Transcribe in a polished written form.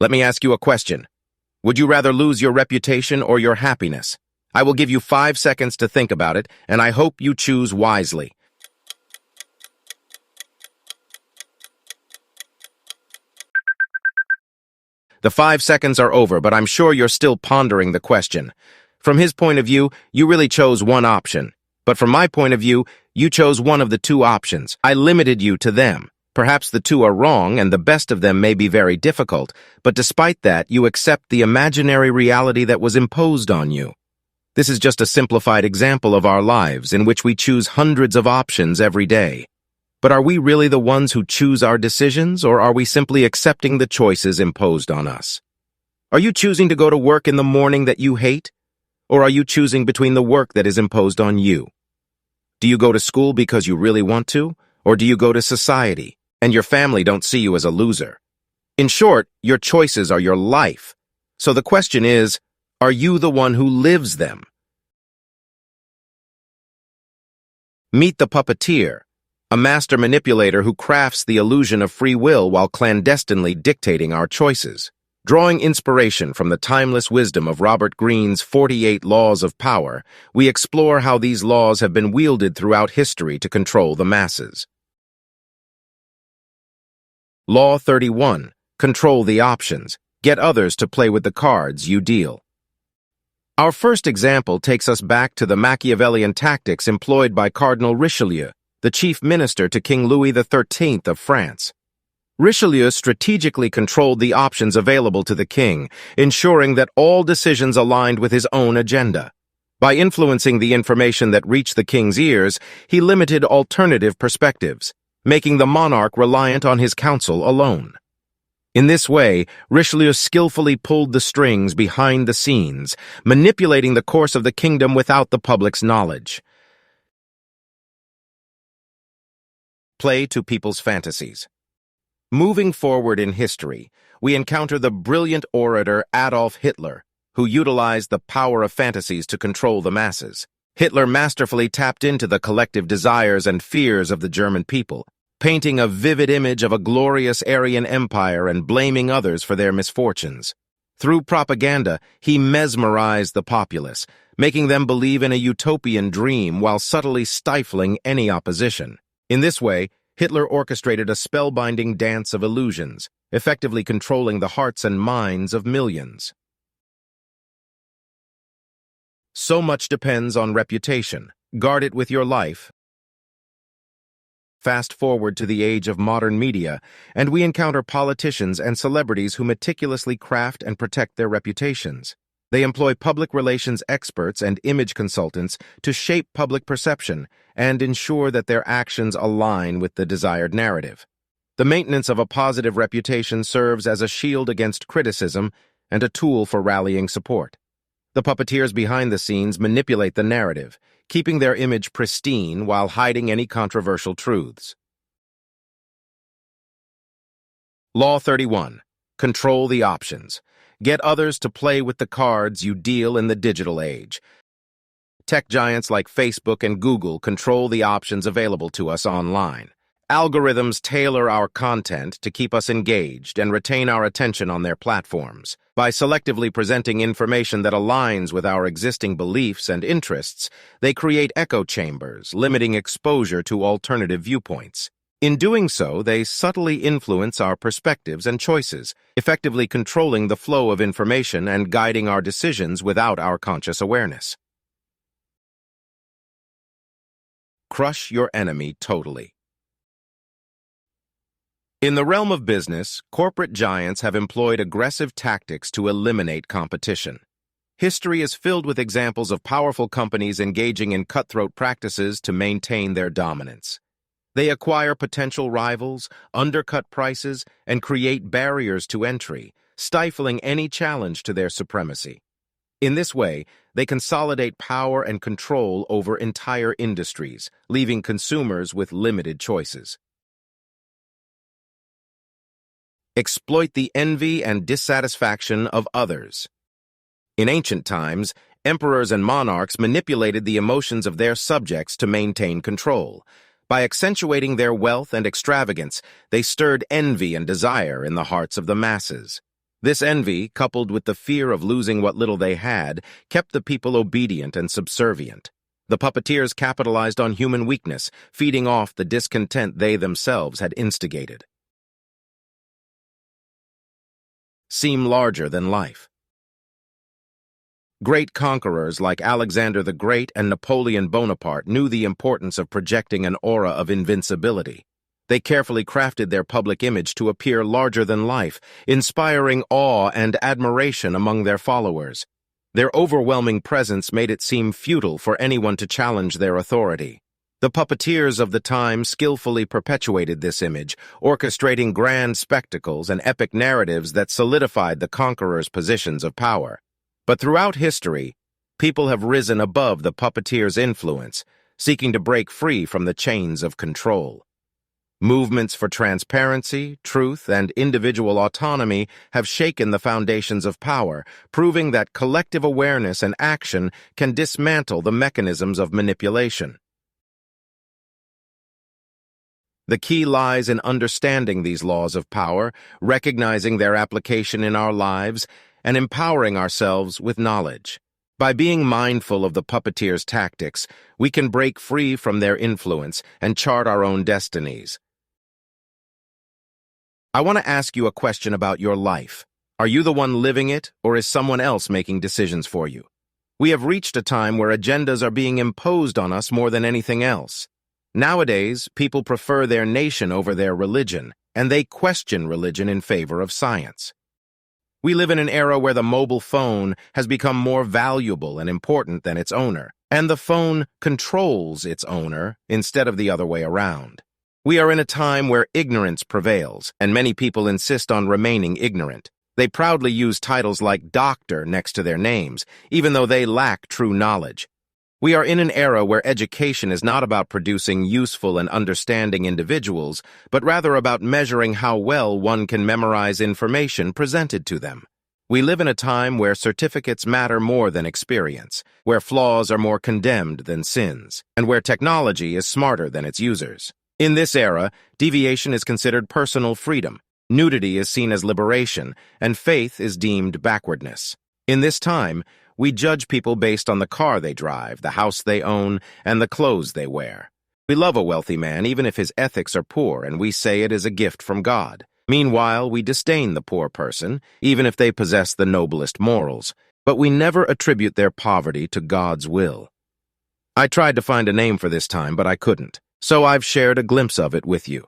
Let me ask you a question. Would you rather lose your reputation or your happiness? I will give you 5 seconds to think about it, and I hope you choose wisely. The 5 seconds are over, but I'm sure you're still pondering the question. From his point of view, you really chose one option. But from my point of view, you chose one of the two options. I limited you to them. Perhaps the two are wrong, and the best of them may be very difficult, but despite that, you accept the imaginary reality that was imposed on you. This is just a simplified example of our lives, in which we choose hundreds of options every day. But are we really the ones who choose our decisions, or are we simply accepting the choices imposed on us? Are you choosing to go to work in the morning that you hate? Or are you choosing between the work that is imposed on you? Do you go to school because you really want to? Or do you go to society, and your family don't see you as a loser? In short, your choices are your life. So the question is, are you the one who lives them? Meet the puppeteer, a master manipulator who crafts the illusion of free will while clandestinely dictating our choices. Drawing inspiration from the timeless wisdom of Robert Greene's 48 Laws of Power, we explore how these laws have been wielded throughout history to control the masses. Law 31. Control the options. Get others to play with the cards you deal. Our first example takes us back to the Machiavellian tactics employed by Cardinal Richelieu, the chief minister to King Louis XIII of France. Richelieu strategically controlled the options available to the king, ensuring that all decisions aligned with his own agenda. By influencing the information that reached the king's ears, he limited alternative perspectives, making the monarch reliant on his counsel alone. In this way, Richelieu skillfully pulled the strings behind the scenes, manipulating the course of the kingdom without the public's knowledge. Play to people's fantasies. Moving forward in history, we encounter the brilliant orator Adolf Hitler, who utilized the power of fantasies to control the masses. Hitler masterfully tapped into the collective desires and fears of the German people, painting a vivid image of a glorious Aryan empire and blaming others for their misfortunes. Through propaganda, he mesmerized the populace, making them believe in a utopian dream while subtly stifling any opposition. In this way, Hitler orchestrated a spellbinding dance of illusions, effectively controlling the hearts and minds of millions. So much depends on reputation. Guard it with your life. Fast forward to the age of modern media, and we encounter politicians and celebrities who meticulously craft and protect their reputations. They employ public relations experts and image consultants to shape public perception and ensure that their actions align with the desired narrative. The maintenance of a positive reputation serves as a shield against criticism and a tool for rallying support. The puppeteers behind the scenes manipulate the narrative, keeping their image pristine while hiding any controversial truths. Law 31. Control the options. Get others to play with the cards you deal in the digital age. Tech giants like Facebook and Google control the options available to us online. Algorithms tailor our content to keep us engaged and retain our attention on their platforms. By selectively presenting information that aligns with our existing beliefs and interests, they create echo chambers, limiting exposure to alternative viewpoints. In doing so, they subtly influence our perspectives and choices, effectively controlling the flow of information and guiding our decisions without our conscious awareness. Crush your enemy totally. In the realm of business, corporate giants have employed aggressive tactics to eliminate competition. History is filled with examples of powerful companies engaging in cutthroat practices to maintain their dominance. They acquire potential rivals, undercut prices, and create barriers to entry, stifling any challenge to their supremacy. In this way, they consolidate power and control over entire industries, leaving consumers with limited choices. Exploit the envy and dissatisfaction of others. In ancient times, emperors and monarchs manipulated the emotions of their subjects to maintain control. By accentuating their wealth and extravagance, they stirred envy and desire in the hearts of the masses. This envy, coupled with the fear of losing what little they had, kept the people obedient and subservient. The puppeteers capitalized on human weakness, feeding off the discontent they themselves had instigated. Seem larger than life. Great conquerors like Alexander the Great and Napoleon Bonaparte knew the importance of projecting an aura of invincibility. They carefully crafted their public image to appear larger than life, inspiring awe and admiration among their followers. Their overwhelming presence made it seem futile for anyone to challenge their authority. The puppeteers of the time skillfully perpetuated this image, orchestrating grand spectacles and epic narratives that solidified the conquerors' positions of power. But throughout history, people have risen above the puppeteers' influence, seeking to break free from the chains of control. Movements for transparency, truth, and individual autonomy have shaken the foundations of power, proving that collective awareness and action can dismantle the mechanisms of manipulation. The key lies in understanding these laws of power, recognizing their application in our lives, and empowering ourselves with knowledge. By being mindful of the puppeteers' tactics, we can break free from their influence and chart our own destinies. I want to ask you a question about your life. Are you the one living it, or is someone else making decisions for you? We have reached a time where agendas are being imposed on us more than anything else. Nowadays, people prefer their nation over their religion, and they question religion in favor of science. We live in an era where the mobile phone has become more valuable and important than its owner, and the phone controls its owner instead of the other way around. We are in a time where ignorance prevails, and many people insist on remaining ignorant. They proudly use titles like doctor next to their names, even though they lack true knowledge. We are in an era where education is not about producing useful and understanding individuals, but rather about measuring how well one can memorize information presented to them. We live in a time where certificates matter more than experience, where flaws are more condemned than sins, and where technology is smarter than its users. In this era, deviation is considered personal freedom, nudity is seen as liberation, and faith is deemed backwardness. In this time, we judge people based on the car they drive, the house they own, and the clothes they wear. We love a wealthy man even if his ethics are poor, and we say it is a gift from God. Meanwhile, we disdain the poor person, even if they possess the noblest morals, but we never attribute their poverty to God's will. I tried to find a name for this time, but I couldn't, so I've shared a glimpse of it with you.